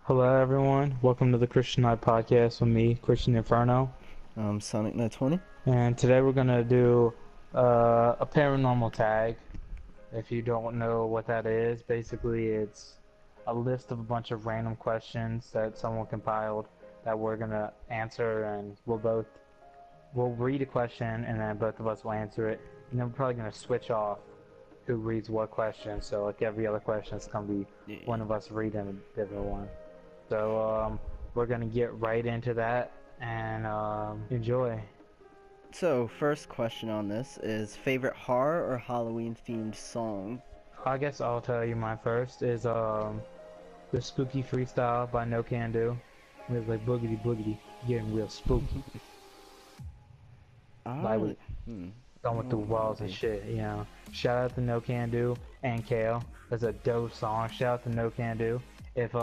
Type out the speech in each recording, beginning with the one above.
Hello, everyone. Welcome to the Christian Night Podcast with me, Cristian Inferno. Sonic 920. And today we're going to do a paranormal tag. If you don't know what that is, basically it's a list of a bunch of random questions that someone compiled that we're going to answer, and we'll read a question and then both of us will answer it. And then we're probably going to switch off who reads what question. So like every other question is going to be Yeah. one of us reading a different one. So we're gonna get right into that and enjoy. So, first question on this is favorite horror or Halloween themed song? I guess I'll tell you mine first. Is the Spooky Freestyle by No Can Do. It's like boogity boogity, getting real spooky. Like with going through walls and shit, you know. Shout out to No Can Do and Kale. That's a dope song. Shout out to No Can Do. If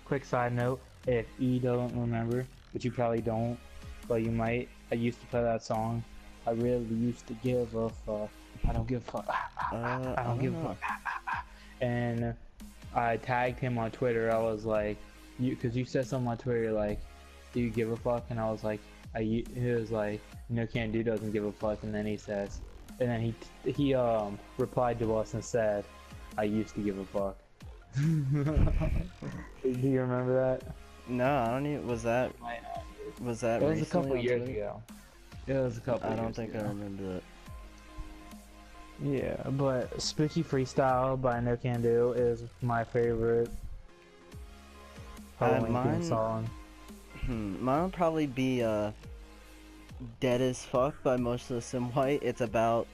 quick side note, if E don't remember, which you probably don't, but you might, I used to play that song. I really used to give a fuck. I don't give a fuck. I don't give a fuck. And I tagged him on Twitter. I was like, because you said something on Twitter like, do you give a fuck? And I was like, he was like, No Can Do doesn't give a fuck. And then he says, and then he replied to us and said, I used to give a fuck. Do you remember that? No, I don't even. Was that It was recently a couple on years Twitter? ago. It was a couple. I don't years think ago. I remember that. Yeah, but Spooky Freestyle by No Can Do is my favorite Halloween theme song. Mine would probably be Dead as Fuck by Mostly Sim White. It's about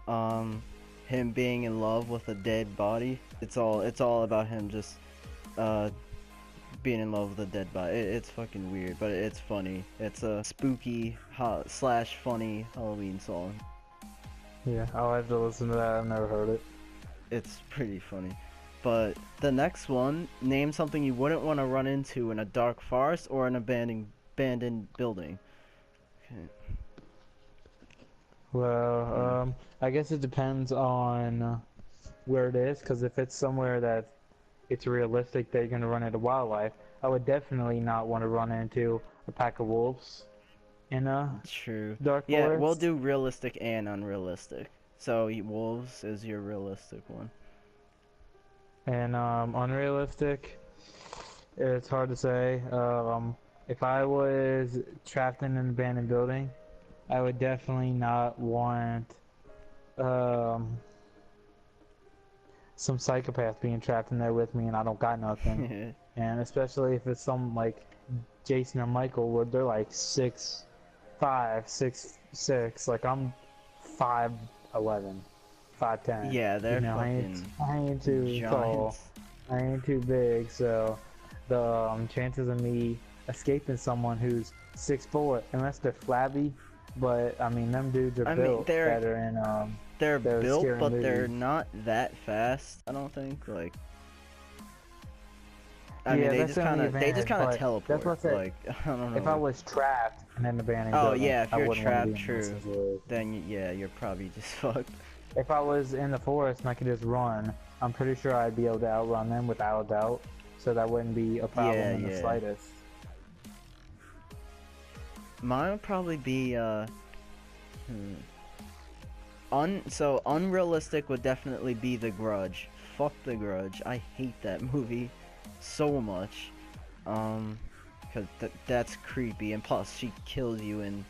him being in love with a dead body. It's all about him just being in love with a dead body. It's fucking weird, but it's funny. It's a spooky slash funny Halloween song. Yeah, I'll have to listen to that. I've never heard it. It's pretty funny. But the next one, name something you wouldn't want to run into in a dark forest or an abandoned building. Okay. Well, I guess it depends on where it is, because if it's somewhere that it's realistic that you're going to run into wildlife, I would definitely not want to run into a pack of wolves in a True. dark Yeah, we'll forest. do realistic and unrealistic. So wolves is your realistic one. And unrealistic, it's hard to say. If I was trapped in an abandoned building, I would definitely not want some psychopath being trapped in there with me and I don't got nothing. And especially if it's some like Jason or Michael where they're like 6'5", 6'6", like I'm 5'11", 5'10". Yeah, they're You know, fucking I ain't too tall, giants. I ain't too big, so the chances of me escaping someone who's 6'4", unless they're flabby, but I mean them dudes are I mean, built better in they're those built, scary but they're movies. not that fast. I don't think. Like, I Yeah, mean, that's the only they just advantage, kind of but teleport. that's what I said. Like, I don't know. If I was trapped in an abandoned Oh building, yeah, if I you're wouldn't want to trapped, be in this true. situation. Then yeah, you're probably just fucked. If I was in the forest and I could just run, I'm pretty sure I'd be able to outrun them without a doubt, so that wouldn't be a problem Yeah, in the yeah. slightest. Mine would probably be so unrealistic would definitely be The Grudge. Fuck The Grudge. I hate that movie so much. Cause that's creepy, and plus she kills you in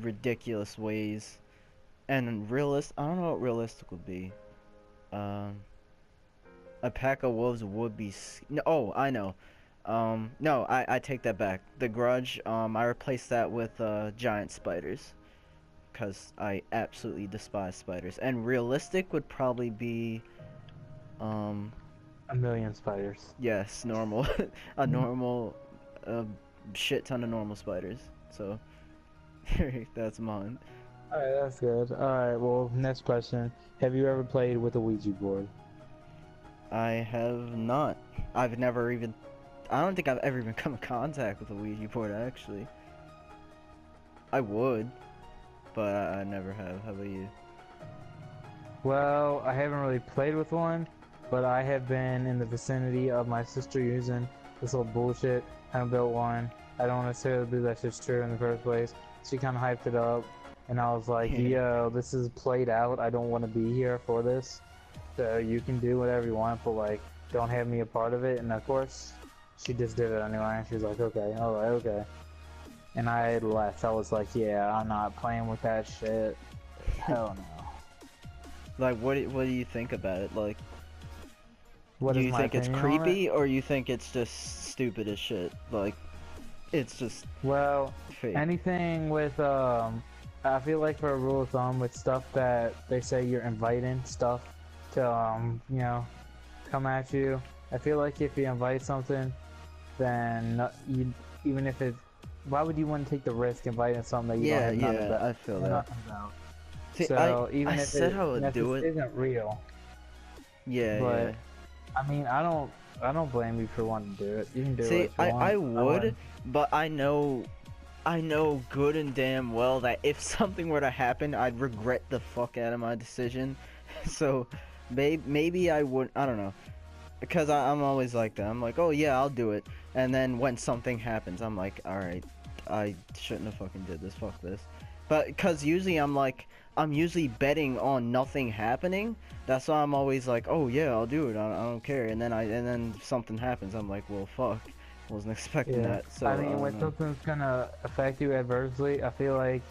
ridiculous ways. And I don't know what realistic would be. A pack of wolves would be. No, oh, I know. No, I take that back. The Grudge. I replaced that with giant spiders, cause I absolutely despise spiders. And realistic would probably be, A million spiders. yes, normal, a normal, shit ton of normal spiders. So, that's mine. Alright, that's good. Alright, well, next question. Have you ever played with a Ouija board? I have not. I've never even. I don't think I've ever even come in contact with a Ouija board, actually. I would, but I never have. How about you? Well, I haven't really played with one, but I have been in the vicinity of my sister using this little bullshit. I haven't built one. I don't necessarily believe that shit's true in the first place. She kind of hyped it up, and I was like, yo, this is played out. I don't want to be here for this. So you can do whatever you want, but like, don't have me a part of it. And of course, she just did it anyway. She was like, okay, alright, okay. And I left. I was like, yeah, I'm not playing with that shit. Hell no. Like, what do you think about it? Like, What do is you my think it's opinion on it? creepy, or you think it's just stupid as shit? Like, it's just Well, fake. anything with I feel like for a rule of thumb with stuff that they say you're inviting stuff to you know, come at you. I feel like if you invite something, then you, even if it's, why would you want to take the risk inviting something that you don't have nothing about? I feel that. Nothing about. See, So even I if said it I would do it. isn't real, Yeah, but yeah. I mean, I don't blame you for wanting to do it. You can do See, it what you want. I would, but I know good and damn well that if something were to happen, I'd regret the fuck out of my decision. So, maybe I would. I don't know, because I'm always like that. I'm like, oh yeah, I'll do it, and then when something happens, I'm like, all right, I shouldn't have fucking did this. Fuck this. But because usually I'm usually betting on nothing happening. That's why I'm always like, oh yeah, I'll do it. I don't care. And then something happens. I'm like, well, fuck. Wasn't expecting that. So I mean, when something's gonna affect you adversely, I feel like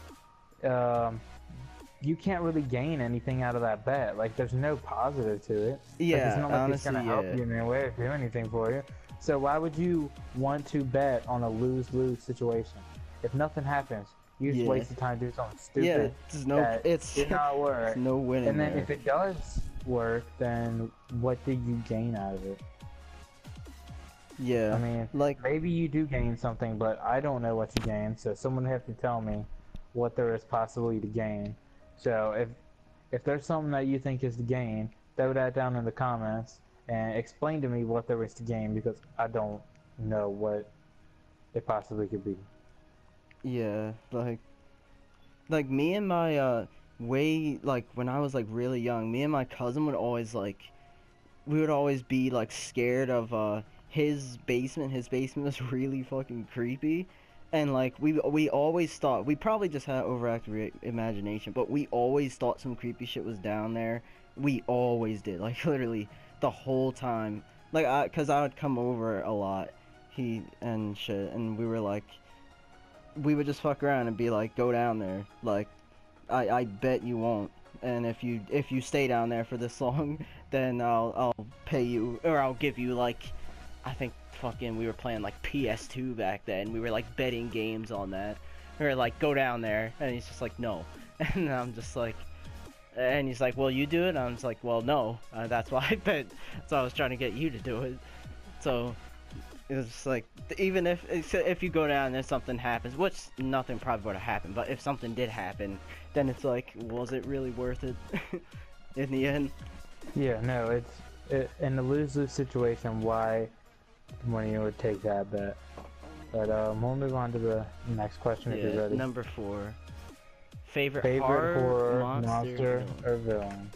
you can't really gain anything out of that bet. Like, there's no positive to it. Yeah, like, it's not like honestly, it's gonna help you in any way or do anything for you. So why would you want to bet on a lose-lose situation? If nothing happens, you just waste the time to do something stupid. Yeah, there's no, it's did not work. No winning. And then there. if it does work, then what did you gain out of it? Yeah, I mean, like, maybe you do gain something, but I don't know what you gain, so someone would have to tell me what there is possibly to gain. So if there's something that you think is to gain, throw that down in the comments and explain to me what there is to gain, because I don't know what it possibly could be. yeah, like me and my like when I was like really young, me and my cousin would always we would always be like scared of his basement. His basement was really fucking creepy, and like we always thought, we probably just had overactive imagination, but we always thought some creepy shit was down there. We always did, like literally the whole time. Like cause I would come over a lot, and shit, and we were like, we would just fuck around and be like, go down there, like I bet you won't, and if you stay down there for this long, then I'll pay you, or I'll give you, like, I think fucking we were playing like PS2 back then. We were like betting games on that. We were like, go down there, and he's just like, no. And I'm just like, and he's like, well, you do it. And I'm just like, well, no. That's why I bet. So I was trying to get you to do it. So it was just like, even if you go down and something happens, which nothing probably would have happened, but if something did happen, then it's like, was it really worth it in the end? Yeah, no, in the lose-lose situation, why when you would take that bet. But we'll move on to the next question if you're ready. Number 4. Favorite horror monster or villain?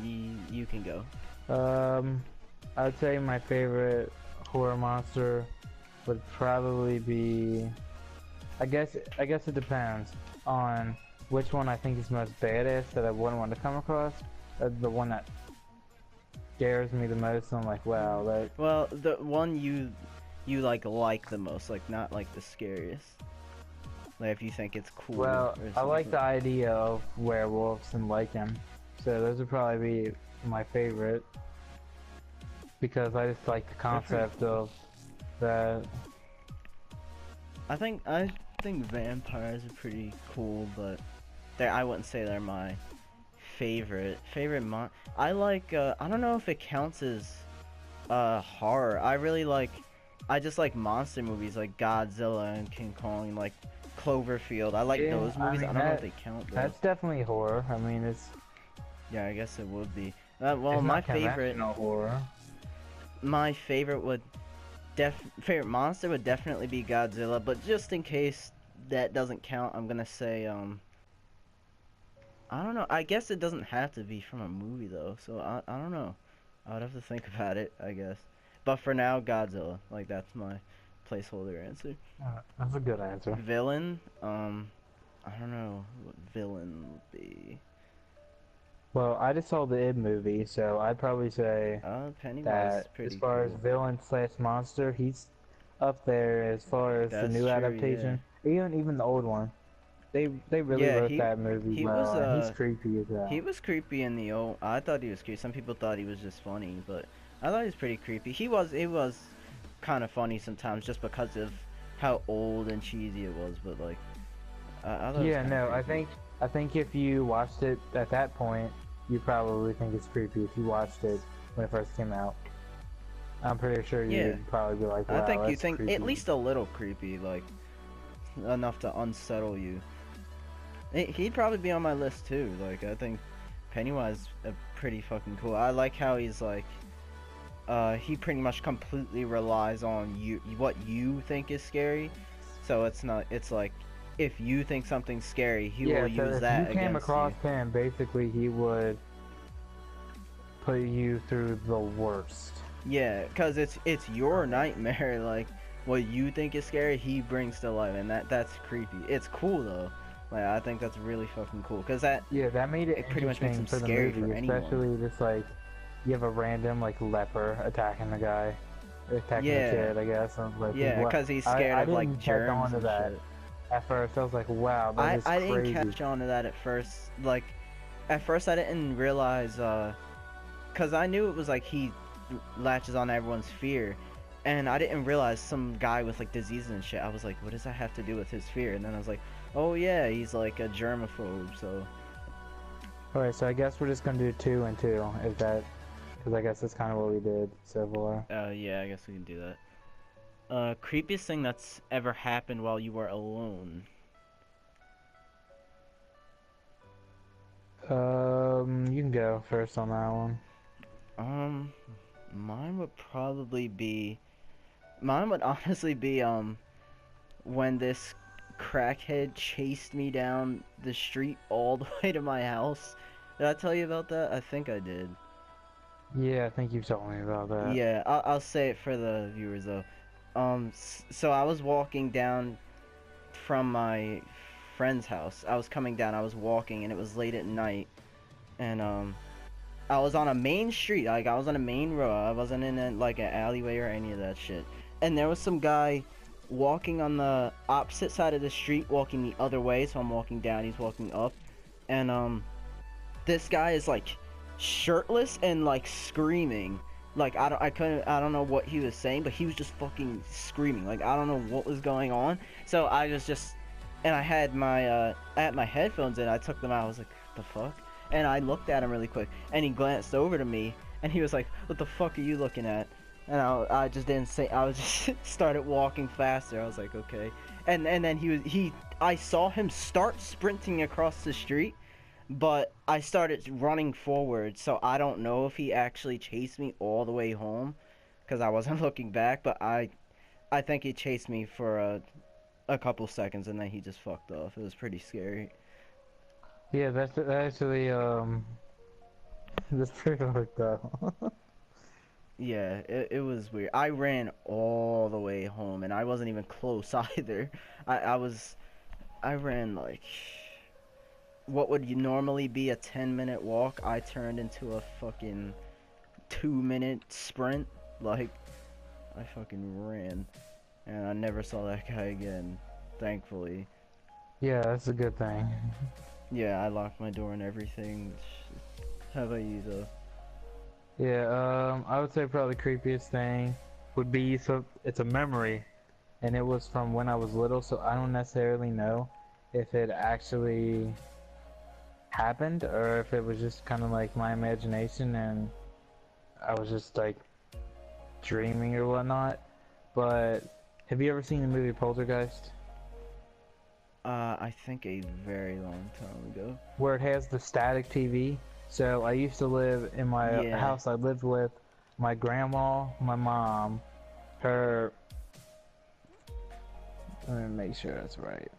You can go. I'd say my favorite horror monster would probably be, I guess it depends on which one I think is most badass that I wouldn't want to come across. The one that scares me the most, and I'm like, wow, that... Well, the one you like the most, like not like the scariest. Like if you think it's cool. Well, I like the idea of werewolves and Lycan, so those would probably be my favorite, because I just like the concept of that. I think vampires are pretty cool, but I wouldn't say they're my favorite I like I don't know if it counts as horror. I just like monster movies like Godzilla and King Kong, like Cloverfield. I like those movies. I don't know if they count though. That's definitely horror. I mean, it's... Yeah, I guess it would be. Well, my favorite horror. My favorite favorite monster would definitely be Godzilla, but just in case that doesn't count, I'm gonna say I don't know. I guess it doesn't have to be from a movie though, so I don't know. I would have to think about it, I guess. But for now, Godzilla. Like, that's my placeholder answer. That's a good answer. Villain, I don't know what villain would be. Well, I just saw the Id movie, so I'd probably say Pennywise is that as pretty far as cool. villain slash monster, he's up there as far as the That's new true, yeah. adaptation, even the old one. They really Yeah, wrote that movie he well, was and he's creepy as he hell. was creepy in the old. I thought he was creepy. Some people thought he was just funny, but I thought he was pretty creepy. He was kind of funny sometimes just because of how old and cheesy it was, but like I thought it was Yeah, kind of no, creepy. I think if you watched it at that point, you probably think it's creepy if you watched it when it first came out. I'm pretty sure Yeah, you'd probably be like, I wow, think you that's think at creepy. least a little creepy, like enough to unsettle you. He'd probably be on my list too. Like I think Pennywise pretty fucking cool. I like how he's like he pretty much completely relies on what you think is scary. So it's like if you think something's scary, he Yeah, will so use if you that came against across you. him, basically he would put you through the worst. Yeah, cuz it's your nightmare like what you think is scary, he brings to life and that's creepy. It's cool though. Like I think that's really fucking cool cuz Yeah, that made it it pretty much makes interesting him for the scary movie, for anyone. especially just like you have a random like leper attacking the guy, attacking the Yeah. kid, I guess. I was like, Yeah, what? cuz he's scared I of like didn't catch on germs to and that shit. at first. I was like, wow, that is I didn't crazy. catch on to that at first. Like, at first I didn't realize, cause I knew it was like he latches on to everyone's fear, and I didn't realize some guy with like diseases and shit. I was like, what does that have to do with his fear? And then I was like, oh yeah, he's like a germaphobe. So Alright, so I guess we're just gonna do 2 and 2. Is that? Because I guess that's kind of what we did so far. yeah, I guess we can do that. Creepiest thing that's ever happened while you were alone. You can go first on that one. Um, mine would probably be, mine would honestly be when this crackhead chased me down the street all the way to my house. Did I tell you about that? I think I did. Yeah, I think you told me about that. Yeah, I'll say it for the viewers though. So I was walking down from my friend's house. I was coming down, I was walking, and it was late at night. And, I was on a main street, like, I was on a main road. I wasn't in, like, an alleyway or any of that shit. And there was some guy walking on the opposite side of the street, walking the other way, so I'm walking down, he's walking up. And, this guy is, like, shirtless and, like, screaming. Like, I don't know what he was saying, but he was just fucking screaming. Like, I don't know what was going on. So I was just, and I had my headphones in, I took them out, I was like, the fuck? And I looked at him really quick, and he glanced over to me, and he was like, what the fuck are you looking at? And I just didn't say, I was just started walking faster. I was like, okay. And then I saw him start sprinting across the street, but I started running forward, so I don't know if he actually chased me all the way home, because I wasn't looking back, but I think he chased me for a couple seconds, and then he just fucked off. It was pretty scary. Yeah, that's actually that's pretty fucked up. Yeah, it was weird. I ran all the way home, and I wasn't even close either. I ran like what would you normally be a 10-minute walk. I turned into a fucking 2-minute sprint. Like I fucking ran, and I never saw that guy again, thankfully. Yeah, that's a good thing. Yeah, I locked my door and everything. How about you though? Yeah, I would say probably the creepiest thing would be, so it's a memory, and it was from when I was little, so I don't necessarily know if it actually happened or if it was just kind of like my imagination and I was just like dreaming or whatnot. But have you ever seen the movie Poltergeist? I think a very long time ago. Where it has the static TV. So I used to live in my Yeah. house. I lived with my grandma, my mom, her. Let me make sure that's right.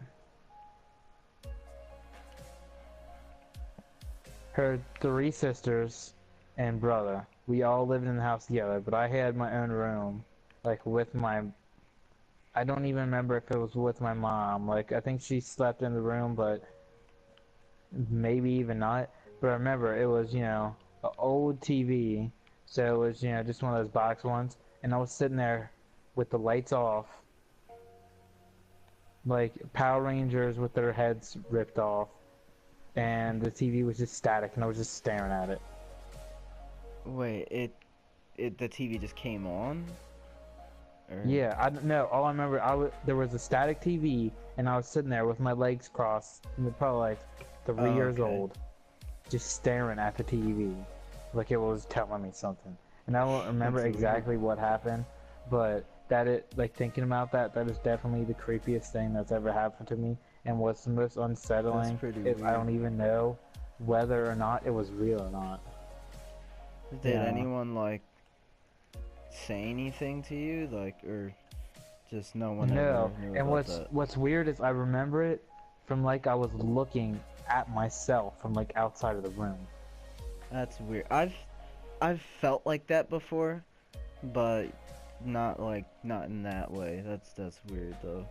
Her 3 sisters and brother we all lived in the house together, but I had my own room, like with my. I don't even remember if it was with my mom. Like I think she slept in the room, but maybe even not. But I remember it was, an old TV, so it was, just one of those box ones, and I was sitting there with the lights off, like Power Rangers with their heads ripped off, and the TV was just static, and I was just staring at it. Wait, the TV just came on? Or... Yeah, I don't know. All I remember, there was a static TV, and I was sitting there with my legs crossed, and probably like 3 years old, just staring at the TV, like it was telling me something. And I don't remember exactly what happened, but like thinking about that is definitely the creepiest thing that's ever happened to me, and what's the most unsettling is I don't even know whether or not it was real or not. Did anyone like say anything to you, like, or just no one ever knew and about that? what's weird is I remember it from like I was looking at myself from like outside of the room. That's weird. I've felt like that before, but not in that way. That's weird though.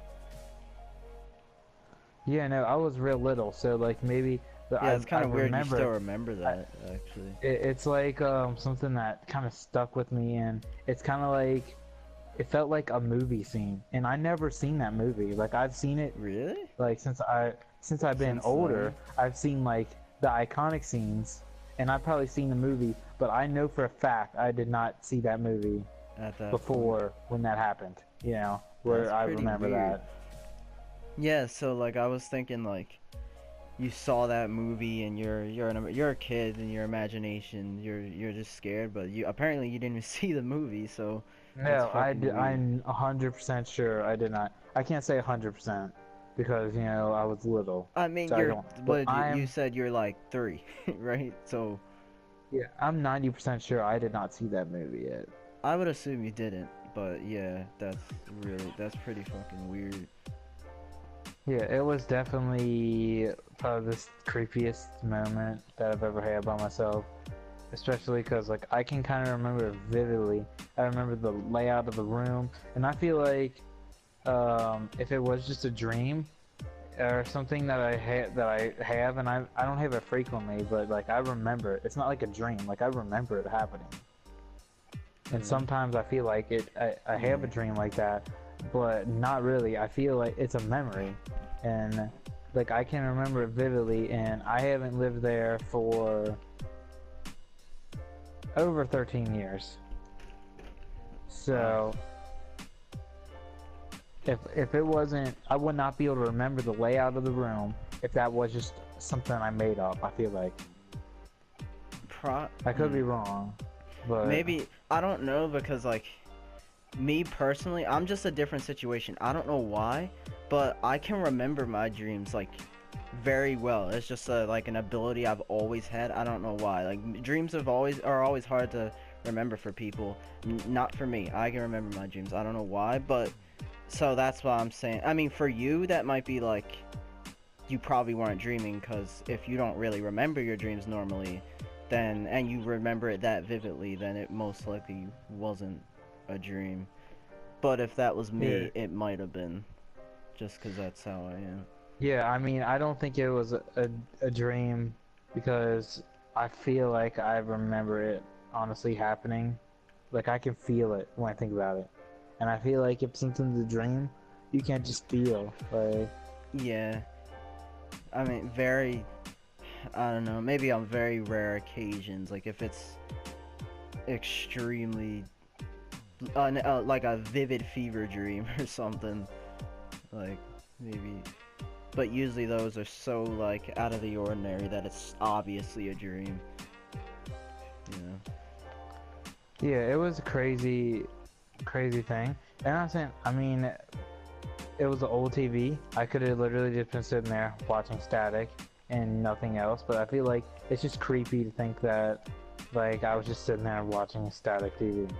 Yeah, no, I was real little, so like maybe. Yeah, it's kind of weird you still remember that, actually. It's like something that kind of stuck with me, and it's kind of like, it felt like a movie scene, and I never seen that movie. Like I've seen it. Really? Like since I've been older, I've seen like the iconic scenes, and I've probably seen the movie, but I know for a fact I did not see that movie before when that happened. You know, where I remember that. Yeah, so like I was thinking like, you saw that movie and you're a kid in your imagination, you're just scared, but apparently you didn't even see the movie, so. No, I'm 100% sure I did not. I can't say 100% because I was little. I mean, so you said you're like 3, right? So. Yeah, I'm 90% sure I did not see that movie yet. I would assume you didn't, but yeah, that's pretty fucking weird. Yeah, it was definitely probably the creepiest moment that I've ever had by myself. Especially because, like, I can kind of remember it vividly. I remember the layout of the room. And I feel like if it was just a dream or something that I have, and I don't have it frequently, but, like, I remember it. It's not like a dream. Like, I remember it happening. And sometimes I feel like I have a dream like that, but not really. I feel like it's a memory, and like I can remember it vividly, and I haven't lived there for over 13 years. So if it wasn't, I would not be able to remember the layout of the room if that was just something I made up. I feel like I could be wrong, but maybe, I don't know, because like me personally, I'm just a different situation. I don't know why, but I can remember my dreams like very well. It's just like an ability I've always had. I don't know why. Like dreams are always hard to remember for people. Not for me. I can remember my dreams. I don't know why, but so that's why I'm saying. I mean, for you, that might be like you probably weren't dreaming, because if you don't really remember your dreams normally, then and you remember it that vividly, then it most likely wasn't a dream. But if that was me, it might have been, just because that's how I am. Yeah, I mean, I don't think it was a dream, because I feel like I remember it honestly happening. Like, I can feel it when I think about it. And I feel like if something's a dream, you can't just feel, like... Yeah. I mean, I don't know, maybe on very rare occasions, like if it's extremely like a vivid fever dream or something, like maybe, but usually those are so like out of the ordinary that it's obviously a dream, Yeah, it was a crazy thing. And I'm saying, I mean, it was an old TV. I could have literally just been sitting there watching static and nothing else, but I feel like it's just creepy to think that like I was just sitting there watching a static TV.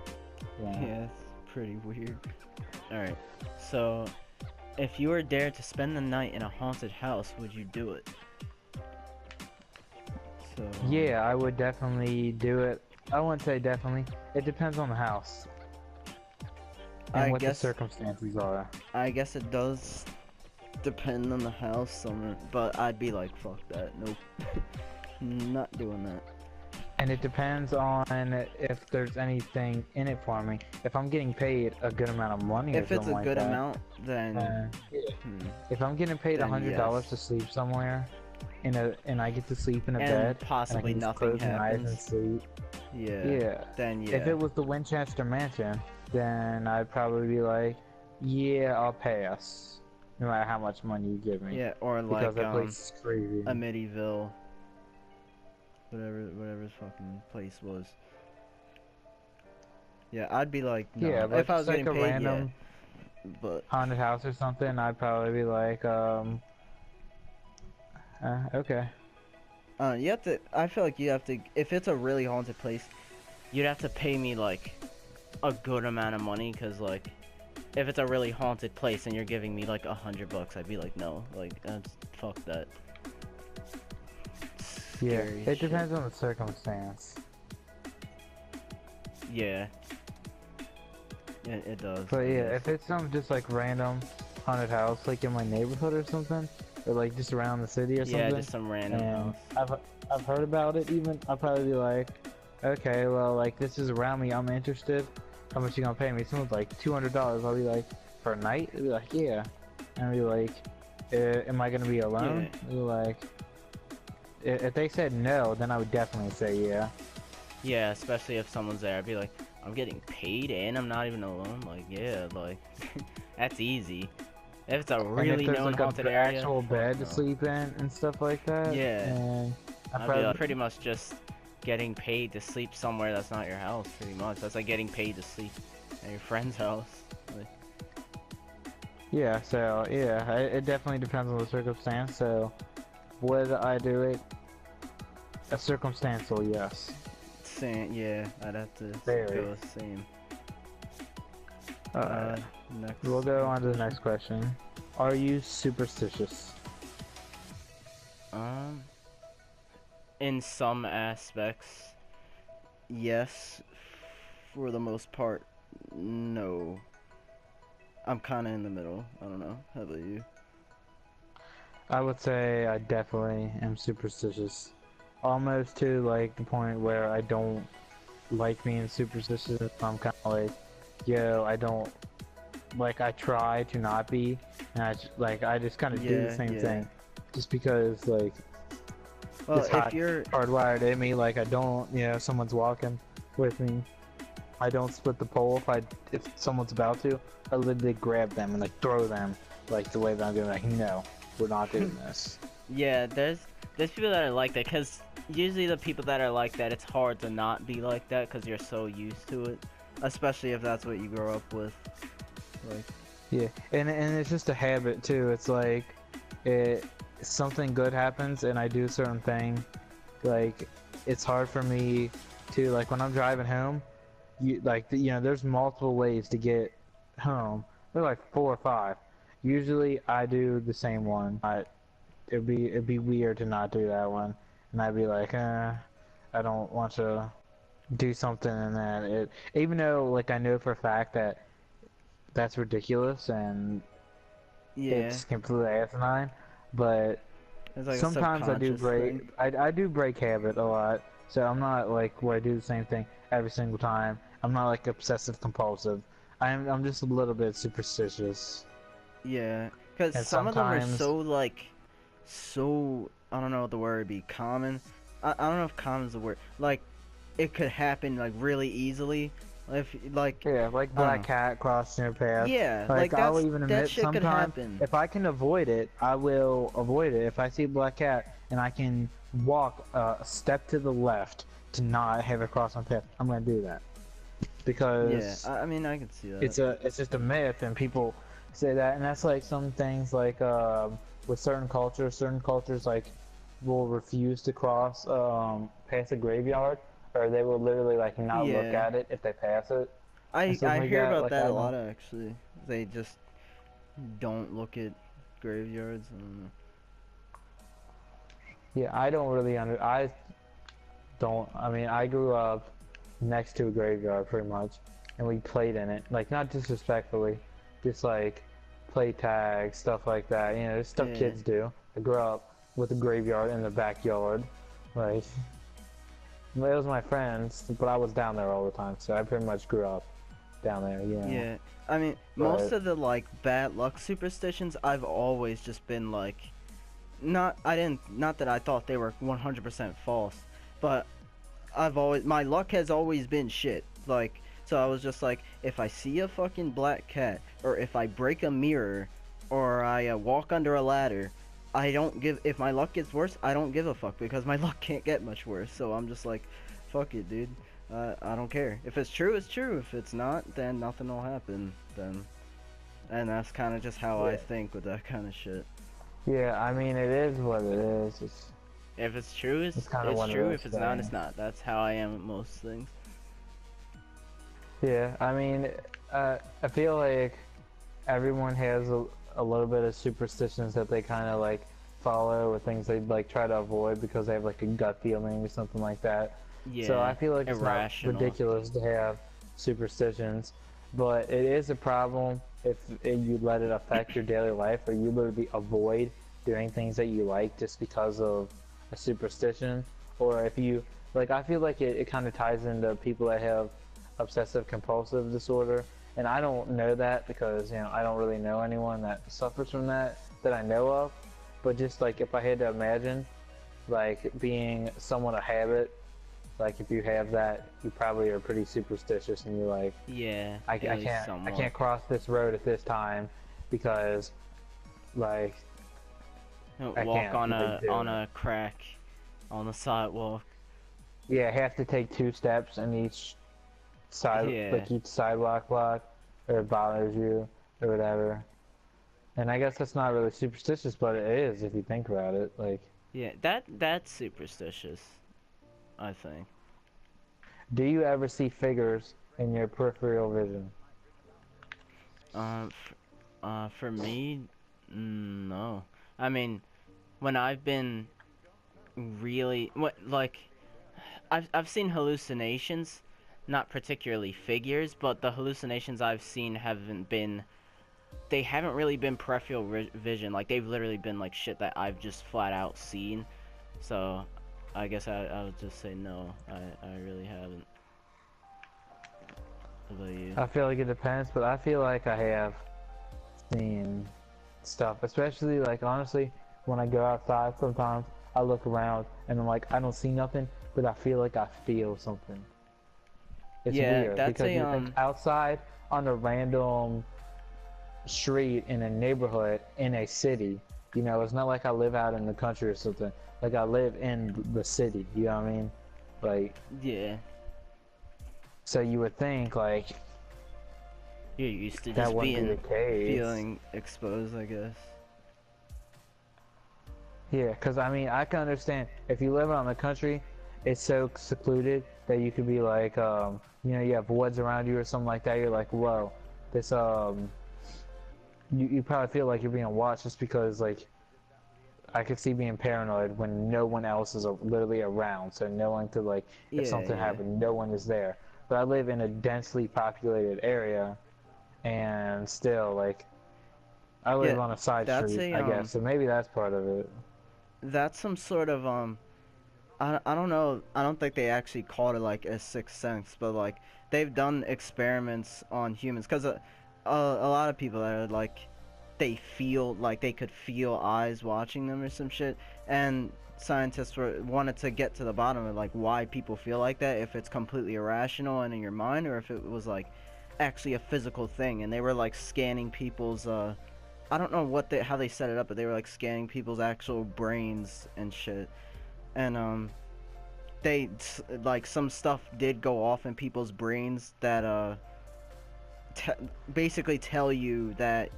Yeah, it's pretty weird. Alright, so if you were dared to spend the night in a haunted house, would you do it? So yeah, I would definitely do it. I wouldn't say definitely. It depends on the house and what the circumstances are. I guess it does depend on the house, but I'd be like, fuck that, nope, not doing that. And it depends on if there's anything in it for me. If I'm getting paid a good amount of money, if or it's a like good that, amount, then if I'm getting paid $100 to sleep somewhere, and I get to sleep in a bed, possibly and I can nothing close my eyes and happens. sleep. Yeah. Then yeah. If it was the Winchester Mansion, then I'd probably be like, yeah, I'll pass, no matter how much money you give me. Yeah, or like because that place is crazy. Amityville, whatever his fucking place was. Yeah, I'd be like, no. Yeah, but if I was like getting paid, random but haunted house or something, I'd probably be like, okay. You have to. I feel like you have to. If it's a really haunted place, you'd have to pay me like a good amount of money, cause like, if it's a really haunted place and you're giving me like $100, I'd be like, no, like, fuck that. Yeah, it depends on the circumstance. Yeah. It does. But yeah, if it's some just like random haunted house, like in my neighborhood or something, or like just around the city or something. Yeah, just some random house. I've heard about it even. I'll probably be like, okay, well, like this is around me. I'm interested. How much you gonna pay me? Someone's like $200. I'll be like, for a night? I'll be like, yeah. And I'll be like, am I gonna be alone? Yeah. I'll be like, if they said no, then I would definitely say yeah. Yeah, especially if someone's there. I'd be like, I'm getting paid and I'm not even alone. Like, yeah, like that's easy. If it's a really known haunted area, actual bed to sleep in and stuff like that. Yeah. And I'd be like, pretty much just getting paid to sleep somewhere that's not your house. Pretty much, that's like getting paid to sleep at your friend's house. Like, yeah. So yeah, it definitely depends on the circumstance. So would I do it? A circumstantial yes. Same. Yeah, I'd have to go same. Next. We'll go on to the next question. Are you superstitious? In some aspects, yes. For the most part, no. I'm kind of in the middle. I don't know. How about you? I would say I definitely am superstitious. Almost to like the point where I don't like being superstitious. I'm kind of like, yo, I don't. Like, I try to not be, and I just kind of do the same thing, just because, like, well, it's hardwired in me. Like, I don't, someone's walking with me, I don't split the pole if someone's about to. I literally grab them and, like, throw them, like, the way that I'm doing, like, no, we're not doing this. Yeah, there's people that are like that, because usually the people that are like that, it's hard to not be like that, because you're so used to it, especially if that's what you grow up with. Like, yeah, and it's just a habit too. It's like something good happens and I do a certain thing, like it's hard for me to, like, when I'm driving home, there's multiple ways to get home. There's like 4 or 5. Usually I do the same one. It'd be weird to not do that one, and I'd be like, I don't want to do something, and then even though, like, I know for a fact that that's ridiculous and it's completely asinine, but like sometimes I do break. I do break habit a lot, so I'm not like where I do the same thing every single time. I'm not like obsessive compulsive. I'm just a little bit superstitious. Yeah, because some of them are so I don't know what the word would be, common. I don't know if common is the word. Like, it could happen like really easily. If like black cat crossing your path. Yeah, like I'll even admit that shit could happen. If I can avoid it, I will avoid it. If I see a black cat and I can walk a step to the left to not have it cross my path, I'm gonna do that. Because I mean, I can see that. It's just a myth, and people say that, and that's like some things like with certain cultures like will refuse to cross past a graveyard. Or they will literally like not look at it if they pass it. I hear about that a lot actually. They just don't look at graveyards. I don't know. Yeah, I don't really I mean, I grew up next to a graveyard pretty much, and we played in it. Like not disrespectfully, just like play tag, stuff like that. You know, just stuff Yeah. kids do. I grew up with a graveyard in the backyard. Like, it was my friends, but I was down there all the time, so I pretty much grew up down there, you know. Yeah. I mean, most of the like bad luck superstitions, I've always just been like, not that I thought they were 100% false, but my luck has always been shit. Like, so I was just like, if I see a fucking black cat, or if I break a mirror, or I walk under a ladder, if my luck gets worse, I don't give a fuck, because my luck can't get much worse. So I'm just like, fuck it, dude. I don't care. If it's true, it's true. If it's not, then nothing will happen. Then, and that's kind of just how I think with that kind of shit. Yeah, I mean, it is what it is. If it's true, it's true. If it's not, it's not. That's how I am with most things. Yeah, I mean, I feel like everyone has a little bit of superstitions that they kind of like follow, or things they like try to avoid because they have like a gut feeling or something like that. Yeah, so I feel like it's irrational. not ridiculous to have superstitions, but it is a problem if you let it affect your daily life, or you literally avoid doing things that you like just because of a superstition. Or if you like, I feel like it kind of ties into people that have obsessive compulsive disorder, and I don't know that because, you know, I don't really know anyone that suffers from that I know of. But just like, if I had to imagine like being someone of habit, like if you have that, you probably are pretty superstitious, and you're like, yeah, I can't cross this road at this time because like walk on a crack on the sidewalk. Yeah, I have to take 2 steps in each side, like each sidewalk block, or it bothers you or whatever. And I guess that's not really superstitious, but it is if you think about it. Like, yeah, that's superstitious, I think. Do you ever see figures in your peripheral vision? For me, no. I mean, when I've been really I've seen hallucinations, not particularly figures, but the hallucinations I've seen they haven't really been peripheral vision. Like, they've literally been like shit that I've just flat out seen. So I guess I would just say no. I really haven't. What about you? I feel like it depends, but I feel like I have seen stuff, especially like, honestly, when I go outside sometimes I look around and I'm like, I don't see nothing, but I feel like I feel something. It's weird because you think outside on a random street in a neighborhood in a city, you know, it's not like I live out in the country or something. Like, I live in the city, you know what I mean? Like, yeah. So you would think like you're used to that just wouldn't be the case. Feeling exposed, I guess. Yeah, because I mean, I can understand if you live out in the country, it's so secluded that you could be like, you know, you have woods around you or something like that. You're like, whoa, this you probably feel like you're being watched, just because like I could see being paranoid when no one else is literally around, so no one could, like, if something happened, no one is there. But I live in a densely populated area, and still, like, I live on a side street, I guess, so maybe that's part of it. That's some sort of, I don't know, I don't think they actually called it, like, a sixth sense, but, like, they've done experiments on humans, because a lot of people that are, like, they feel, like, they could feel eyes watching them or some shit, and scientists wanted to get to the bottom of, like, why people feel like that, if it's completely irrational and in your mind, or if it was, like, actually a physical thing. And they were, like, scanning people's I don't know how they set it up, but they were, like, scanning people's actual brains and shit, and they, like, some stuff did go off in people's brains that basically tell you that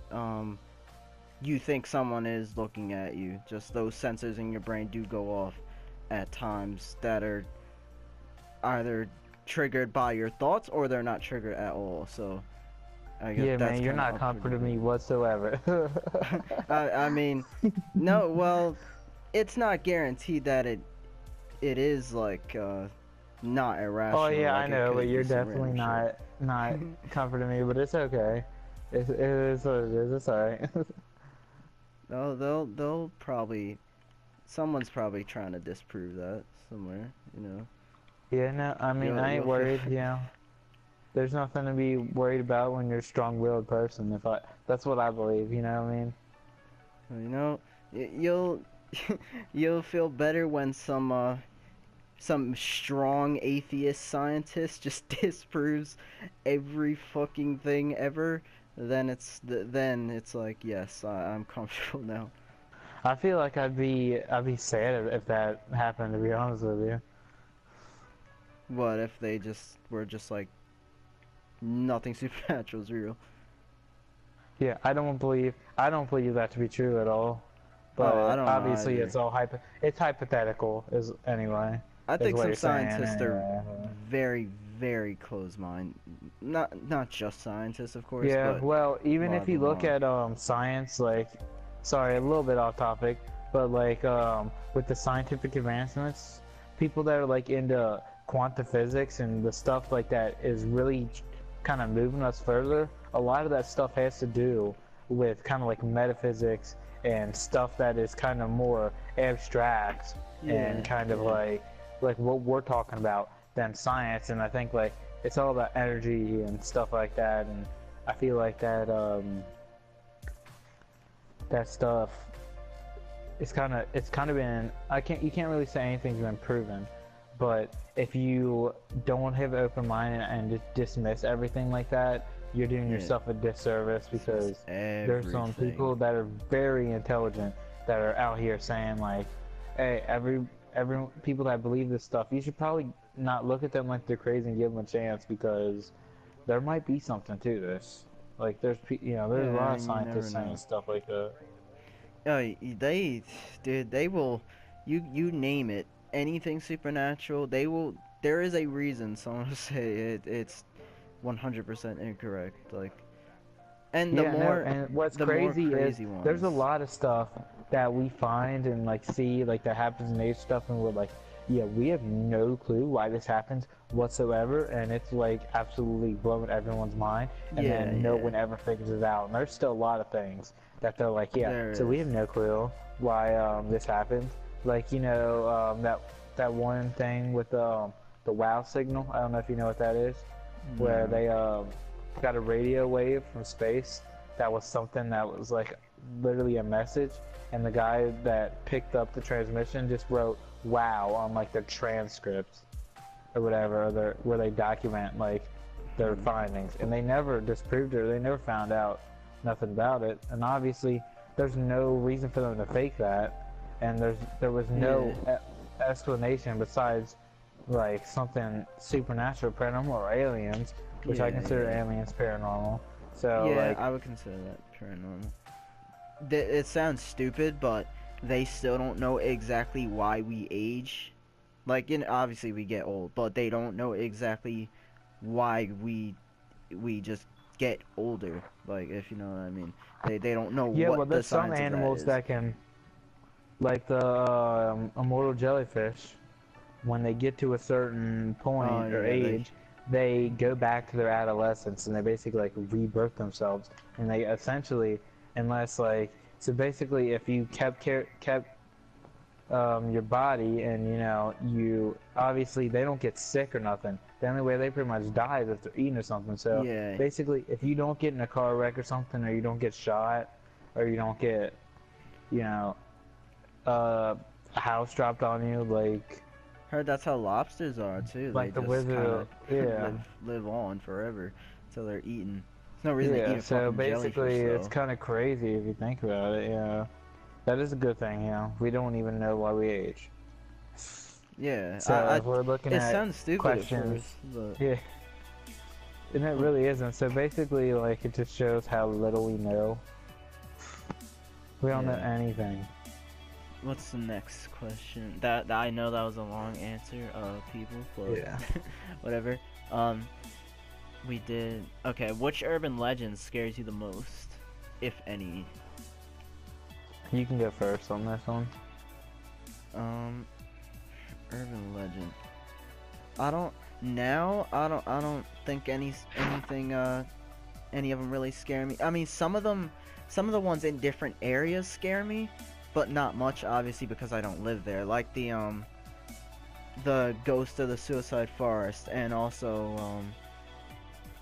you think someone is looking at you. Just those sensors in your brain do go off at times that are either triggered by your thoughts or they're not triggered at all. So I guess man, you're not comforting me whatsoever. I mean, no, well, it's not guaranteed that it is like not irrational. Oh yeah, like, I know, but you're some definitely random not comforting me. But it's okay. It is what it is. It's alright. They'll probably, someone's probably trying to disprove that somewhere, you know. Yeah, no, I mean, I ain't You'll feel worried. You know, there's nothing to be worried about when you're a strong-willed person. That's what I believe. You know what I mean? you know, you'll you'll feel better when some strong atheist scientist just disproves every fucking thing ever. Then it's like, yes, I'm comfortable now. I feel like I'd be sad if that happened. To be honest with you. What if they just were just like nothing supernatural is real? Yeah, I don't believe that to be true at all. Oh, I But don't know obviously, either. it's hypothetical. I Is think what some you're saying. scientists are Yeah. very, very close-minded. Not just scientists, of course, Yeah, but well, a even lot if of you them look are. at science, like, sorry, a little bit off topic, but like with the scientific advancements, people that are like into quantum physics and the stuff like that is really kind of moving us further. A lot of that stuff has to do with kind of like metaphysics and stuff that is kind of more abstract and Yeah, kind of yeah. like what we're talking about than science. And I think like it's all about energy and stuff like that. And I feel like that stuff it's kind of been you can't really say anything's been proven, but if you don't have an open mind and just dismiss everything like that, you're doing Yeah. yourself a disservice because there's some people that are very intelligent that are out here saying like, hey, every people that believe this stuff, you should probably not look at them like they're crazy and give them a chance because there might be something to this. Like there's there's a Yeah, lot I of mean, you never scientists saying know. stuff like that. They, dude, they will, you name it, anything supernatural, they will. There is a reason someone will say it's 100% incorrect. Like, and Yeah, no, and what's the more crazy is crazy there's a ones. lot of stuff that we find and like see like that happens in nature stuff and we're like, yeah, we have no clue why this happens whatsoever, and it's like absolutely blowing everyone's mind, and Yeah, then no yeah. one ever figures it out. And there's still a lot of things that they're like, yeah, There so we is. have no clue why this happened. Like that one thing with the wow signal. I don't know if you know what that is, where No. they got a radio wave from space that was something that was like literally a message, and the guy that picked up the transmission just wrote wow on like their transcripts or whatever, or where they document like their findings, and they never disproved it, or they never found out nothing about it. And obviously there's no reason for them to fake that, and there was no Yeah. explanation besides like something supernatural, paranormal, or aliens, which I Yeah, consider yeah. aliens paranormal. So Yeah, like, I would consider that paranormal. It sounds stupid, but they still don't know exactly why we age. Like, obviously we get old, but they don't know exactly why we just get older. Like, if you know what I mean. They don't know yeah, well, what the there's some science of that animals is. that can, like the immortal jellyfish, when they get to a certain Oh point or yeah, they. age, they go back to their adolescence and they basically like rebirth themselves, and they essentially, unless like, so basically, if you kept your body, and you obviously they don't get sick or nothing. The only way they pretty much die is if they're eating or something. So Yeah. basically, if you don't get in a car wreck or something, or you don't get shot, or you don't get, you know, a house dropped on you, Heard that's how lobsters are too. They like the just Wizard kind of, of yeah. live on forever until they're eaten. There's no reason to eat Yeah, a so fucking basically jellyfish it's though. kind of crazy if you think about it, That is a good thing, We don't even know why we age. Yeah, So if we're looking it at sounds stupid at questions, first, but yeah, and it well, really isn't. So basically, like, it just shows how little we know. We don't know yeah. anything. What's the next question? That I know that was a long answer, people, but Yeah. whatever. We did okay. Which urban legend scares you the most, if any? You can go first on this one. Um, urban legend. I don't now. I don't think anything. Any of them really scare me. I mean, some of the ones in different areas scare me, but not much, obviously, because I don't live there. Like the Ghost of the Suicide Forest, and also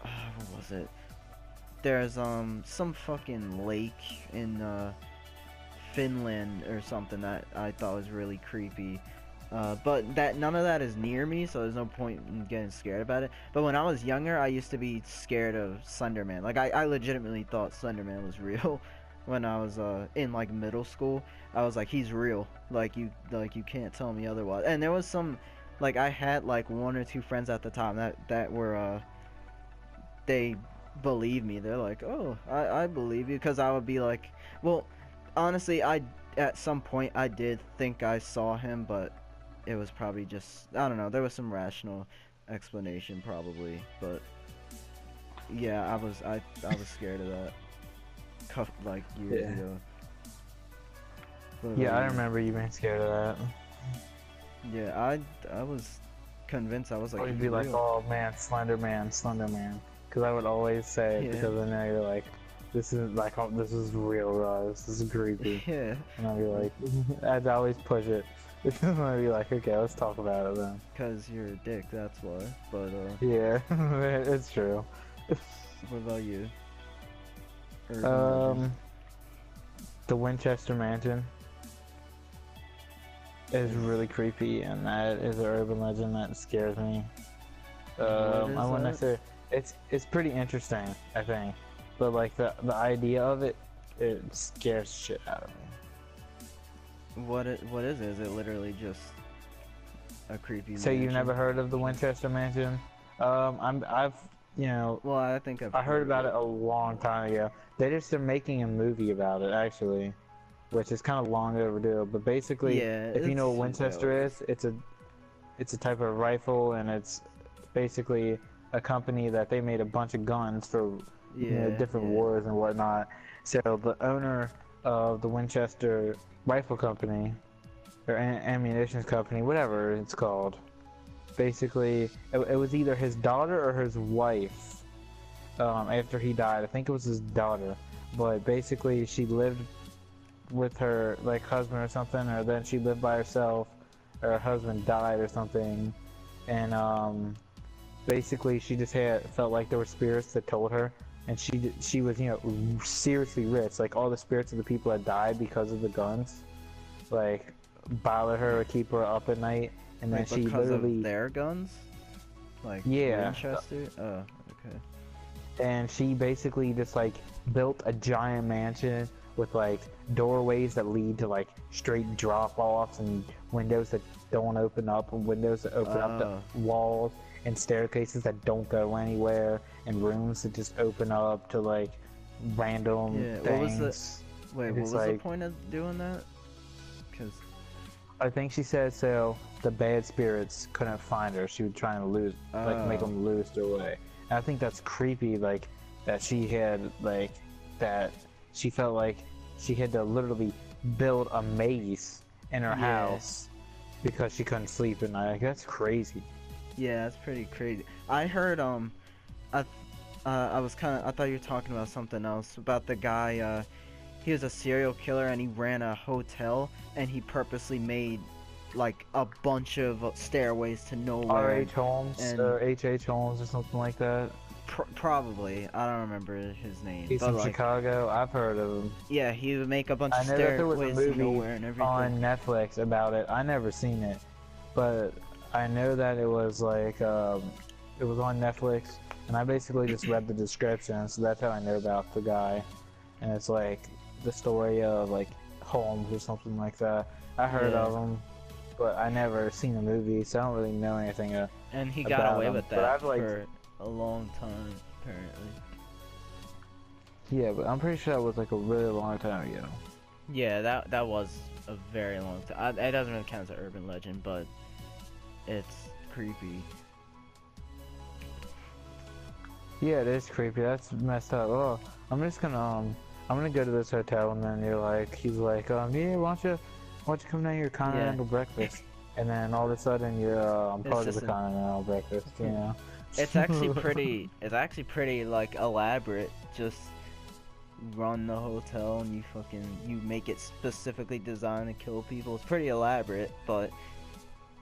what was it? There's some fucking lake in Finland or something that I thought was really creepy. But none of that is near me, so there's no point in getting scared about it. But when I was younger, I used to be scared of Slenderman. Like I legitimately thought Slenderman was real when I was in like middle school. I was like, he's real. Like you can't tell me otherwise. And there was some, like, I had like one or two friends at the time that were they believed me. They're like, oh, I believe you, because I would be like, well, honestly, at some point I did think I saw him, but it was probably just, I don't know, there was some rational explanation probably, but yeah, I was scared of that like years ago. Yeah, I remember you being scared of that. Yeah, I was convinced. I was like, I'd be like, oh man, Slender Man, because I would always say it, because I know you're like, this is like, oh, this is real, this is creepy. Yeah. And I'd be like, I'd always push it. I'd be like, okay, let's talk about it then. Cause you're a dick, that's why. But yeah, it's true. What about you? The Winchester Mansion is really creepy, and that is an urban legend that scares me. I wouldn't say it's pretty interesting, I think, but like the idea of it scares shit out of me. What is it? Is it literally just a creepy So mansion? you've never heard of the Winchester Mansion? I've you know, well, I think I heard about it a long time ago. They're making a movie about it, actually, which is kind of long overdue. But basically, if you know what Winchester is, it's a type of rifle, and it's basically a company that they made a bunch of guns for different wars and whatnot. So the owner of the Winchester Rifle Company, or ammunition company, whatever it's called, basically it was either his daughter or his wife after he died. I think it was his daughter, but basically she lived with her like husband or something, or then she lived by herself, or her husband died or something, and basically she just felt like there were spirits that told her, and she was, you know, seriously rich. Like all the spirits of the people that died because of the guns, like bothered her to keep her up at night, and then she literally of their guns, like Winchester. Oh, okay. And she basically just like built a giant mansion with like doorways that lead to like straight drop-offs, and windows that don't open up, and windows that open up to walls, and staircases that don't go anywhere, and rooms that just open up to like random things. What was the point of doing that? Because I think she said so the bad spirits couldn't find her. She would try and make them lose their way. And I think that's creepy, like that she had that she felt like she had to literally build a maze in her house because she couldn't sleep at night. Like, that's crazy. Yeah, that's pretty crazy. I heard I thought you were talking about something else, about the guy. He was a serial killer, and he ran a hotel, and he purposely made like a bunch of stairways to nowhere. R.H. Holmes or H.H. Holmes or something like that. Probably. I don't remember his name. He's from Chicago. I've heard of him. Yeah, he would make a bunch of stairways to nowhere and everything. On Netflix about it. I never seen it, but I know that it was like it was on Netflix, and I basically just read the description, so that's how I know about the guy. And it's like the story of like Holmes or something like that. I heard of him, but I never seen the movie, so I don't really know anything about him. And he got away with that for a long time, apparently. Yeah, but I'm pretty sure that was like a really long time ago. Yeah, that was a very long time. It doesn't really count as an urban legend, but it's creepy. Yeah, it is creepy. That's messed up. Oh, I'm gonna go to this hotel, and then he's like, yeah, why don't you come down here, continental breakfast? and then all of a sudden you're part of the Continental Breakfast, you know. It's actually pretty. It's actually pretty like elaborate. Just run the hotel and you make it specifically designed to kill people. It's pretty elaborate, but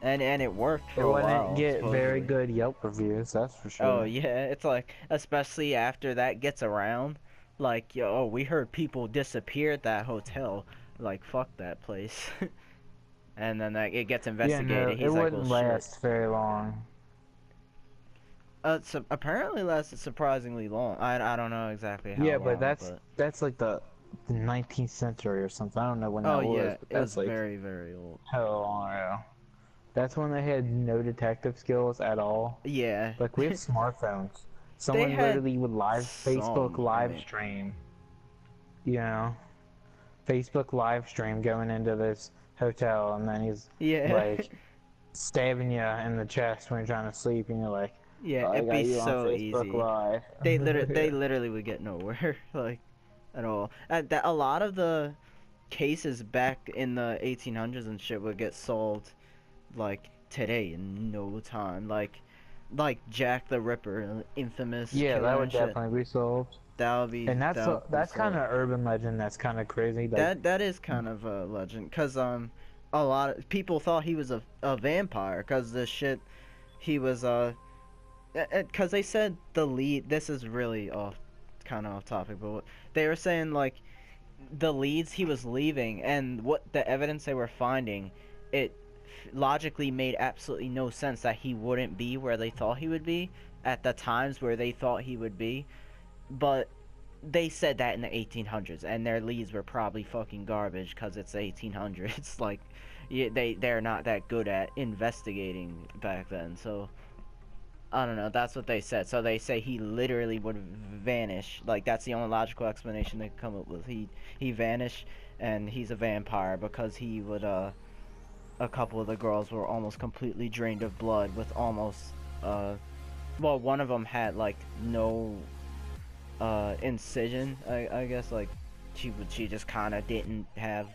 and it worked for a while. It wouldn't get supposedly. very good Yelp reviews, that's for sure. Oh yeah, it's like especially after that gets around, like yo, we heard people disappear at that hotel. Like fuck that place. And then it gets investigated. Yeah, no, He's it like, wouldn't well, last shit. very long. So apparently lasted surprisingly long. I don't know exactly how long. But that's like the 19th century or something. I don't know when that was. Oh yeah, but that's it was like very, very old. hell long ago. That's when they had no detective skills at all. Yeah. Like we have smartphones. Someone literally would Facebook live I mean, stream. You know, Facebook live stream going into this hotel, and then he's like stabbing you in the chest when you're trying to sleep, and you're like, yeah, it'd be so easy. Live. They literally would get nowhere, like, at all. A lot of the cases back in the 1800s and shit would get solved, like, today in no time. Like Jack the Ripper, infamous. Yeah, that would definitely be solved. That would be. And that's kind of urban legend. That's kind of crazy. Like, that is kind of a legend, cause a lot of people thought he was a vampire, cause the shit he was cause they said the lead. This is really kind of off topic, but they were saying like the leads he was leaving and what the evidence they were finding, it logically made absolutely no sense that he wouldn't be where they thought he would be at the times where they thought he would be. But they said that in the 1800s, and their leads were probably fucking garbage because it's the 1800s. Like, yeah, they're not that good at investigating back then. So, I don't know. That's what they said. So they say he literally would vanish. Like, that's the only logical explanation they could come up with. He vanished, and he's a vampire because he would a couple of the girls were almost completely drained of blood with almost well, one of them had like no incision, I guess, like she just kind of didn't have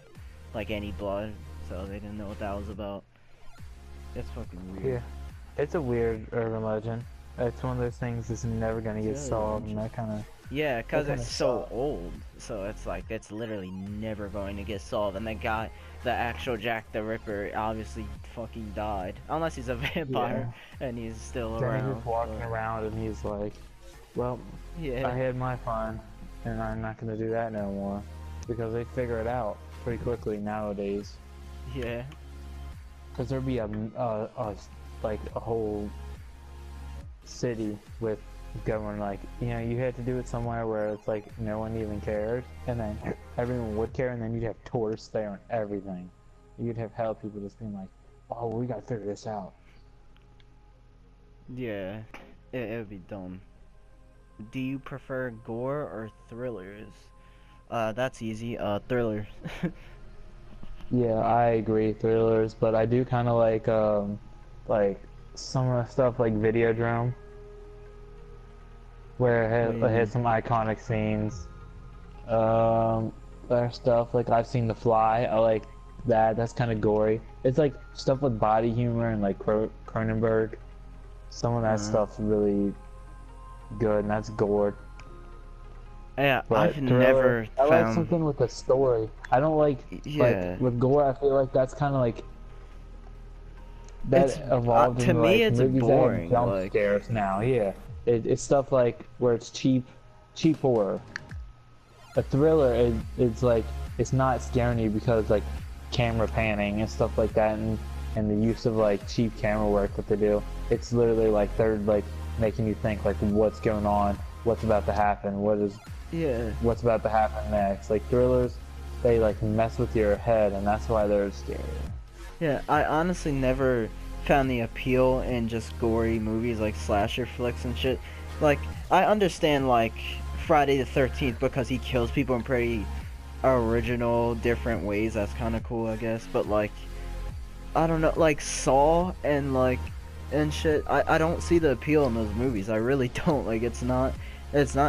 like any blood, so they didn't know what that was about. It's fucking weird. Yeah, it's a weird urban legend. It's one of those things that's never gonna get solved, and that kind of. Yeah, because it's so old, so it's like it's literally never going to get solved. And the actual Jack the Ripper, obviously fucking died, unless he's a vampire and he's still around. He's just walking around, and he's like, well, I had my fun, and I'm not gonna do that no more, because they figure it out pretty quickly nowadays. Yeah. Because there'd be a whole city with going like, you know, you had to do it somewhere where it's like no one even cared, and then everyone would care, and then you'd have tourists there and everything. You'd have hell people just being like, oh, we gotta figure this out. Yeah, it would be dumb. Do you prefer gore or thrillers? That's easy. Thrillers. Yeah, I agree, thrillers, but I do kind of like some of the stuff like Videodrome, where it had some iconic scenes. There's stuff like I've seen The Fly. I like that. That's kind of gory. It's like stuff with body humor and like Cronenberg. Some of that stuff's really good, and that's gore. Yeah, but I've never I found... like something with a story. I don't like with gore. I feel like that's kind of like that evolved to into me. Like, It's movies boring. That have jump like... scares now. Yeah, it's stuff like where it's cheap horror. A thriller, it's like it's not scaring you because like camera panning and stuff like that, and the use of like cheap camera work that they do. It's literally like they're like making you think like what's going on, what's about to happen, what's about to happen next. Like thrillers, they like mess with your head, and that's why they're scary. Yeah, I honestly never found the appeal in just gory movies like slasher flicks and shit. Like, I understand like Friday the 13th because he kills people in pretty original, different ways. That's kind of cool, I guess. But like, I don't know, like Saw and shit. I don't see the appeal in those movies. I really don't. Like, it's not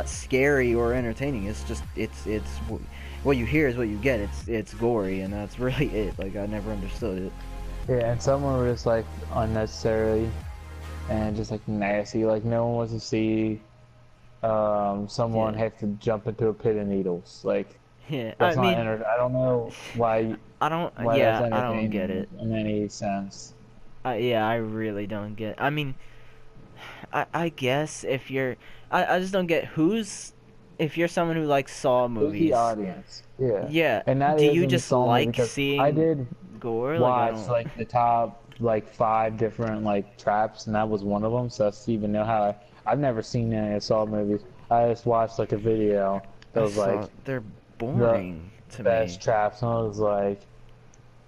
scary or entertaining. It's just it's what you hear is what you get. It's gory, and that's really it. Like, I never understood it. Yeah, and some were just like unnecessary and just like nasty. Like no one wants to see someone Yeah. have to jump into a pit of needles. Like Yeah. I that's not mean, I don't know I don't. why that's Yeah, I don't get entertaining it. in any sense. Yeah, I really don't get. I mean, I guess if you're, I just don't get who's, if you're someone who likes Saw Who's the movies. audience? Yeah, Yeah. and that Do is you in the just Saw movie like because I seeing did gore? Like I watch don't. like the top like 5 different like traps, and that was one of them. So that's even know how I've never seen any of Saw movies. I just watched like a video that I was like saw they're the boring to me. best traps, and I was like,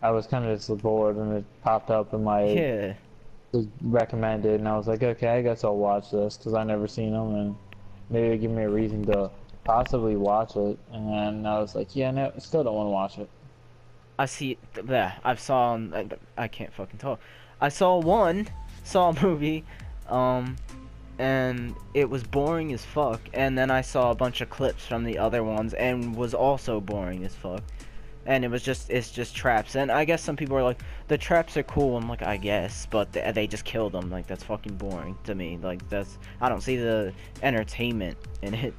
I was kind of just bored, and it popped up in my Yeah. was recommended, and I was like, okay, I guess I'll watch this because I never seen them, and maybe it'd give me a reason to possibly watch it. And then I was like, yeah, no, I still don't want to watch it. I see. Yeah, I've saw. I can't fucking talk. I saw one Saw movie, um, and it was boring as fuck. And then I saw a bunch of clips from the other ones, and was also boring as fuck. And it's just traps. And I guess some people are like, the traps are cool. I'm like, I guess, but they just killed them. Like that's fucking boring to me. Like I don't see the entertainment in it.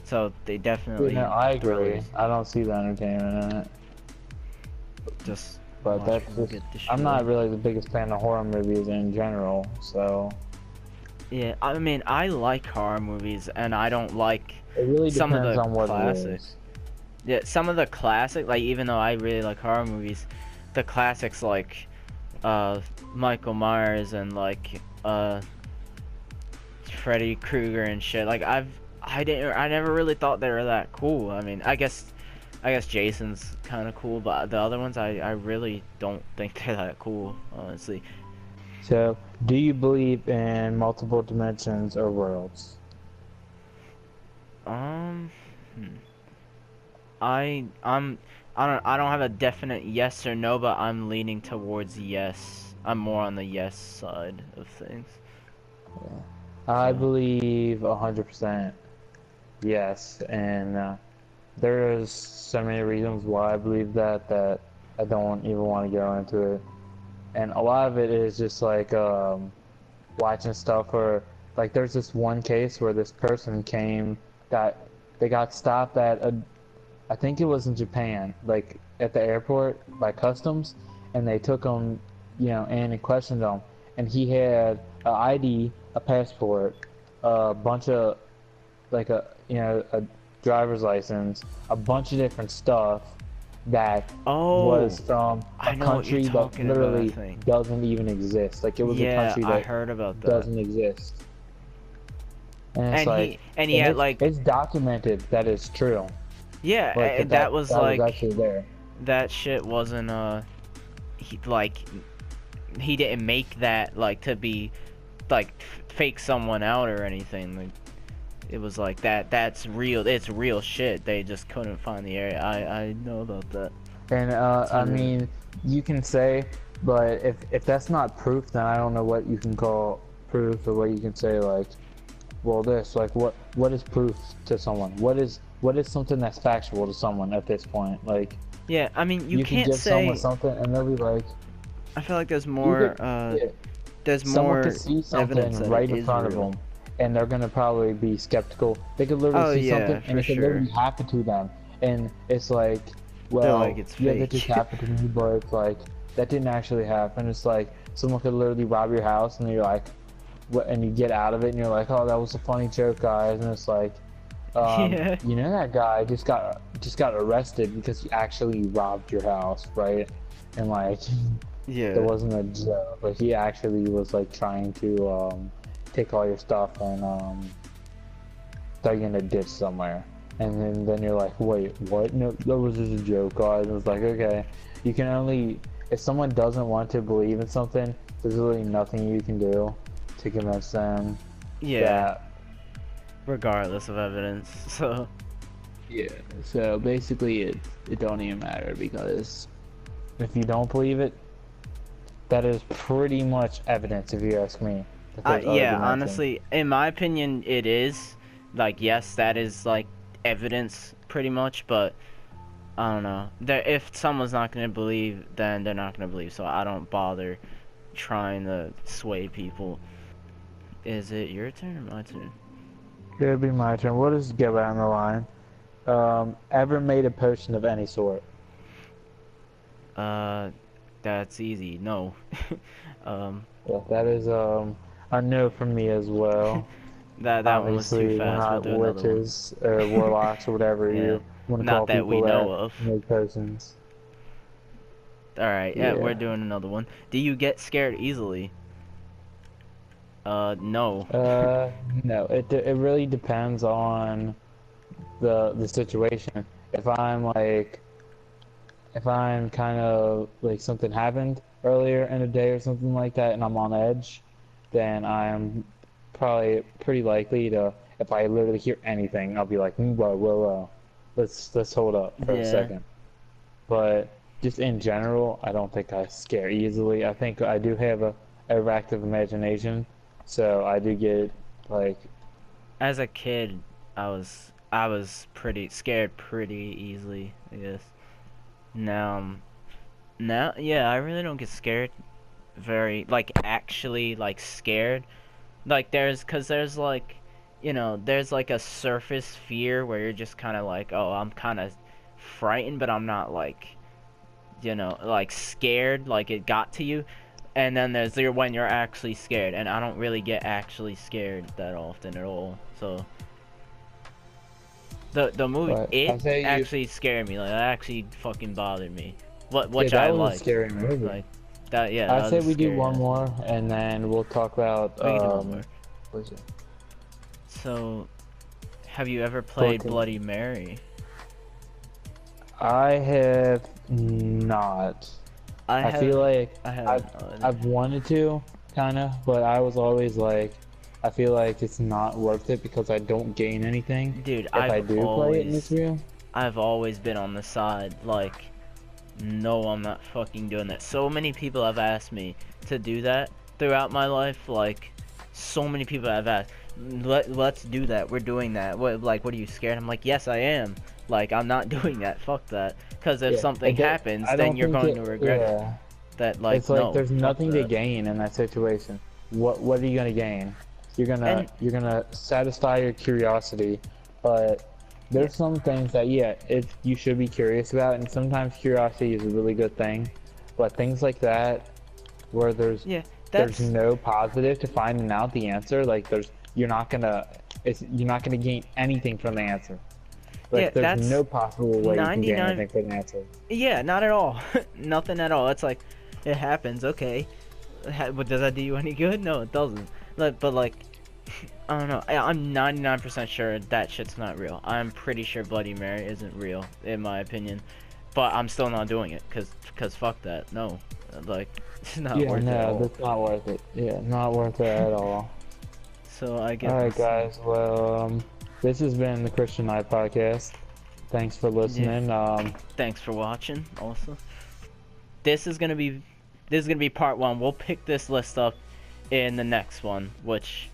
So they definitely. You know, I agree. thrillers. I don't see the entertainment in it, Just but watch that's people just. get I'm not destroyed. really the biggest fan of horror movies in general, so Yeah, I mean, I like horror movies, and I don't like it really some of depends the on what it classic. is. Yeah, some of the classic, like even though I really like horror movies, the classics like Michael Myers and like Freddy Krueger and shit. Like I never really thought they were that cool. I mean, I guess Jason's kind of cool, but the other ones I really don't think they're that cool, honestly. So, do you believe in multiple dimensions or worlds? Um, hmm. I'm I don't have a definite yes or no, but I'm leaning towards yes. I'm more on the yes side of things. Yeah. I So believe 100% yes, and there's so many reasons why I believe that I don't even want to go into it. And a lot of it is just like watching stuff or like there's this one case where this person got they got stopped at a I think it was in Japan, like at the airport by customs, and they took him, and questioned him, and he had a ID, a passport, a bunch of like a driver's license, a bunch of different stuff that was oh, from a I know what you're country that talking about, I literally think. doesn't even exist. Like it was a Yeah, country I that heard about that. doesn't exist. And it's like, And he had like it's documented that it's true. yeah, Like that was that was like actually there. that shit wasn't like he didn't make that like to be like fake someone out or anything. Like it was like that's real. It's real shit. They just couldn't find the area. I know about that. And I mean, you can say, but if that's not proof, then I don't know what you can call proof or what you can say like, well, this like what is proof to someone? What is something that's factual to someone at this point? Like, Yeah, I mean you you can can't give say. someone something and they'll be like, I feel like there's you more. could, yeah, There's someone more could see evidence something that right it in is front of real. them, and they're gonna probably be skeptical. They could Oh literally see yeah, something, and for it could sure. literally happen to them, and it's like, They're well, like it's yeah, that just fake. happened to me, but it's like that didn't actually happen. It's like someone could literally rob your house, and you're like, what? And you get out of it, and you're like, oh, that was a funny joke, guys, and it's like, Yeah. you know, that guy just got arrested because he actually robbed your house, right? And like. Yeah. It wasn't a joke, but he actually was like trying to take all your stuff and throw you in a ditch somewhere. And then you're like, wait, what? No, that was just a joke, guys. And it's like, okay, you can only if someone doesn't want to believe in something, there's really nothing you can do to convince them. Yeah. That, Regardless of evidence. So. yeah. So basically, it don't even matter because if you don't believe it. That is pretty much evidence, if you ask me. Yeah, honestly, in my opinion, it is. Like, yes, that is, like, evidence, pretty much, but, I don't know. If someone's not gonna believe, then they're not gonna believe. So I don't bother trying to sway people. Is it your turn or my turn? It'd be my turn. We'll just get right on the line. Ever made a potion of any sort? That's easy. No. Yeah, that is a no from me as well. that one was Obviously, too we're fast. We'll not do another one. witches or warlocks or whatever Yeah. you want to Not call that we people know that of. make potions. All right. Yeah, we're Yeah. doing another one. Do you get scared easily? No. No. It really depends on the situation. If I'm kind of like something happened earlier in the day or something like that, and I'm on edge, then I'm probably pretty likely to. If I literally hear anything, I'll be like, whoa, whoa, whoa, let's hold up for a Yeah. second. But just in general, I don't think I scare easily. I think I do have a overactive imagination, so I do get like. As a kid, I was pretty scared pretty easily, I guess. Now, yeah, I really don't get scared very, like, actually, like, scared. Like, cause there's, like, there's, like, a surface fear where you're just kind of like, oh, I'm kind of frightened, but I'm not, like, like, scared, like, it got to you. And then there's when you're actually scared, and I don't really get actually scared that often at all, so... The movie, But it actually scared me. Like, that actually fucking bothered me. Which yeah, I that was a liked. scary movie. Like, that, yeah. I That say was we do scary, one yeah. more, and then we'll talk about We can do one more. what is it? So, have you ever played Okay. Bloody Mary? I have not. I feel like I have. I've wanted to, kinda, but I was always like, I feel like it's not worth it because I don't gain anything Dude, if I do play it in this room. I've always been on the side, like, no, I'm not fucking doing that. So many people have asked me to do that throughout my life. Like, so many people have asked, let's do that. We're doing that. What are you scared? I'm like, yes, I am. Like, I'm not doing that. Fuck that. Because if something happens, then you're going to regret it. That, like, it's like no, there's nothing to that. gain in that situation. What are you gonna gain? You're gonna satisfy your curiosity, but there's some things that you should be curious about, and sometimes curiosity is a really good thing. But things like that, where there's no positive to finding out the answer, like you're not gonna gain anything from the answer. Like there's no possible way you can gain anything from the answer. Yeah, not at all. Nothing at all. It's like, it happens, okay. But does that do you any good? No, it doesn't. But like, I don't know. I'm 99% sure that shit's not real. I'm pretty sure Bloody Mary isn't real, in my opinion. But I'm still not doing it, cause fuck that. No, like, it's not worth it at all. That's not worth it. Yeah, not worth it at all. So I guess. All right, guys. Well, this has been the Christian Night Podcast. Thanks for listening. Yeah. Thanks for watching. Also, this is gonna be part 1. We'll pick this list up in the next one, which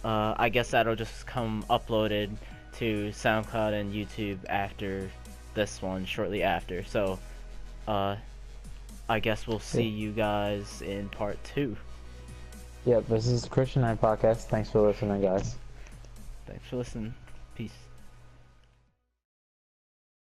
I guess that'll just come uploaded to SoundCloud and YouTube after this one, shortly after. So I guess we'll see you guys in part 2. Yep, this is the Christian Night Podcast. Thanks for listening, guys. Thanks for listening. Peace.